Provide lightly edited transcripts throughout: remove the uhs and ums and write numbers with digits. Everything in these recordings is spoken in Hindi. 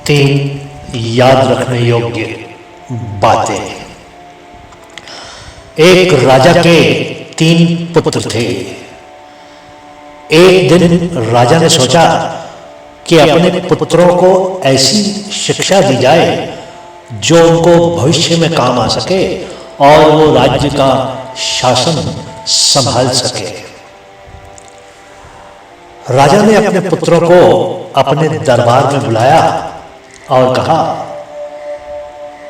तीन याद रखने योग्य बातें। एक राजा के 3 पुत्र थे। एक दिन राजा ने सोचा कि अपने पुत्रों को ऐसी शिक्षा दी जाए जो उनको भविष्य में काम आ सके और वो राज्य का शासन संभाल सके। राजा ने अपने पुत्रों को अपने दरबार में बुलाया और कहा,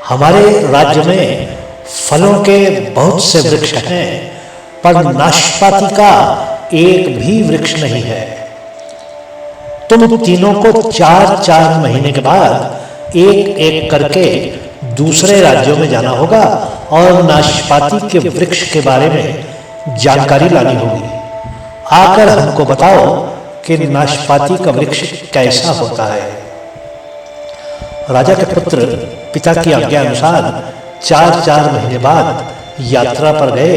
हमारे राज्य में फलों के बहुत से वृक्ष हैं, पर नाशपाती का एक भी वृक्ष नहीं है। तुम तीनों को 4-4 महीने के बाद एक एक करके दूसरे राज्यों में जाना होगा और नाशपाती के वृक्ष के बारे में जानकारी लानी होगी। आकर हमको बताओ कि नाशपाती का वृक्ष कैसा होता है। राजा के पुत्र पिता की आज्ञा अनुसार 4-4 महीने बाद यात्रा पर गए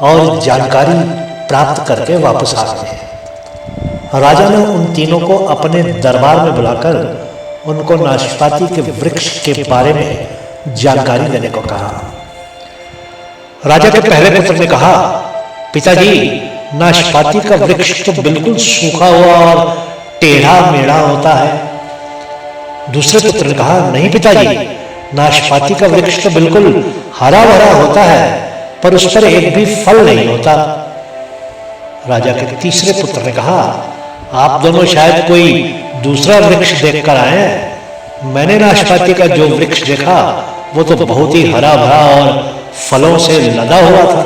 और जानकारी प्राप्त करके वापस आ गए। राजा ने उन तीनों को अपने दरबार में बुलाकर उनको नाशपाती के वृक्ष के बारे में जानकारी देने को कहा। राजा के पहले पुत्र ने कहा, पिताजी, नाशपाती का वृक्ष तो बिल्कुल सूखा हुआ और टेढ़ा मेढ़ा होता है। दूसरे पुत्र ने कहा, नहीं पिताजी, नाशपाती का वृक्ष तो बिल्कुल हरा भरा होता है, पर उस पर एक भी फल नहीं होता। राजा के तीसरे पुत्र ने कहा, आप दोनों शायद कोई दूसरा वृक्ष देखकर आए हैं। मैंने नाशपाती का जो वृक्ष देखा वो तो बहुत ही हरा भरा और फलों से लदा हुआ था।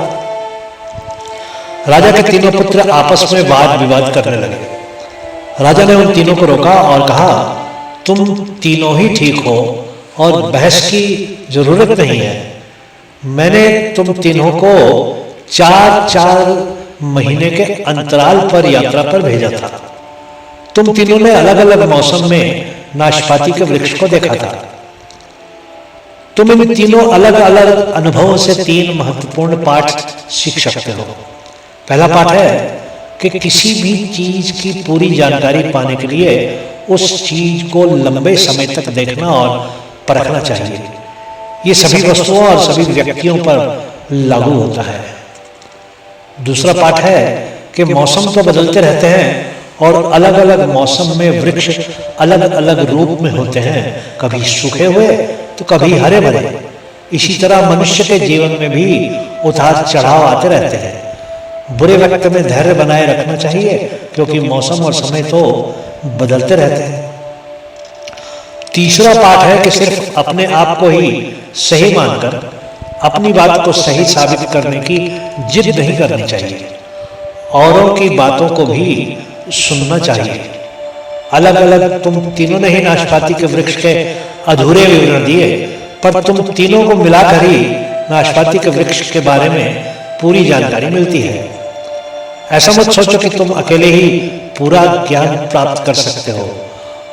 राजा के तीनों पुत्र आपस में वाद विवाद करने लगे। राजा ने उन तीनों को रोका और कहा, तुम तीनों ही ठीक हो और बहस की जरूरत नहीं है। मैंने तुम तीनों को 4-4 महीने के अंतराल पर यात्रा पर भेजा था। तुम तीनों ने अलग अलग मौसम में नाशपाती के वृक्ष को देखा था। तुम इन तीनों अलग अलग अनुभवों से 3 महत्वपूर्ण पाठ सीख सकते हो। पहला पाठ है कि किसी भी चीज की पूरी जानकारी पाने के लिए उस चीज को लंबे समय तक देखना और परखना चाहिए। ये सभी वस्तुओं और सभी व्यक्तियों पर लागू होता है। दूसरा पाठ है कि मौसम तो बदलते रहते हैं और अलग अलग मौसम में वृक्ष अलग अलग रूप में होते हैं, कभी सूखे हुए तो कभी हरे भरे। इसी तरह मनुष्य के जीवन में भी उतार चढ़ाव आते रहते हैं। बुरे वक्त में धैर्य बनाए रखना चाहिए क्योंकि मौसम और समय तो बदलते रहते हैं। तीसरा पाठ है कि सिर्फ अपने आप को ही सही मानकर अपनी बात को सही साबित करने की जिद नहीं करनी चाहिए। औरों की बातों को भी सुनना चाहिए। अलग अलग तुम तीनों ने ही नाशपाती के वृक्ष के अधूरे विवरण दिए, पर तुम तीनों को मिलाकर ही नाशपाती के वृक्ष के बारे में पूरी जानकारी मिलती है। ऐसा मत सोचो कि तुम अकेले ही पूरा ज्ञान प्राप्त कर सकते हो।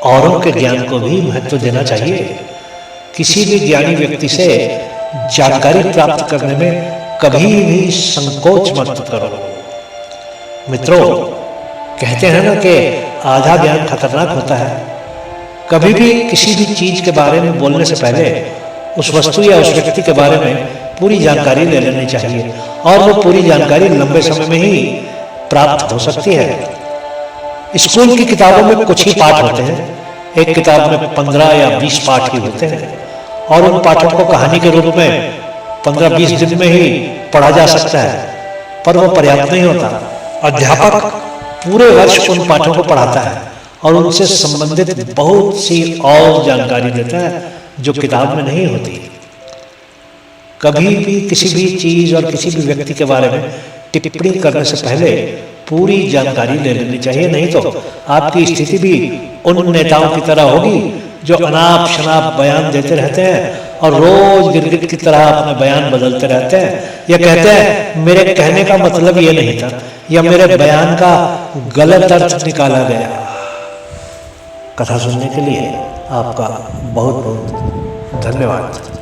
औरों के ज्ञान को भी महत्व देना चाहिए। किसी भी ज्ञानी व्यक्ति से जानकारी प्राप्त करने में कभी भी संकोच मत करो। मित्रों, कहते हैं ना कि आधा ज्ञान खतरनाक होता है। कभी भी किसी भी चीज के बारे में बोलने से पहले उस वस्तु या उस व्यक्ति के बारे में पूरी जानकारी ले लेनी चाहिए और वो पूरी जानकारी लंबे समय में ही प्राप्त हो सकती है। स्कूल की किताबों में कुछ ही पाठ होते हैं। एक किताब में 15 या 20 पाठ ही होते हैं और उन पाठों को कहानी के रूप में 15-20 दिन में ही पढ़ा जा सकता है, पर वो पर्याप्त नहीं होता। अध्यापक पूरे वर्ष उन पाठों को पढ़ाता है और उनसे संबंधित बहुत सी और जानकारी देता है जो किताब में नहीं होती। कभी भी किसी भी चीज और किसी भी व्यक्ति के बारे में टिप्पणी करने से पहले पूरी जानकारी ले लेनी चाहिए, नहीं तो आपकी स्थिति भी उन नेताओं की तरह होगी जो अनाप शनाप बयान देते रहते हैं और रोज गिरगिट की तरह अपना बयान बदलते रहते हैं या कहते हैं मेरे कहने का मतलब ये नहीं था या मेरे बयान का गलत अर्थ निकाला गया। कथा सुनने के लिए आपका बहुत बहुत धन्यवाद।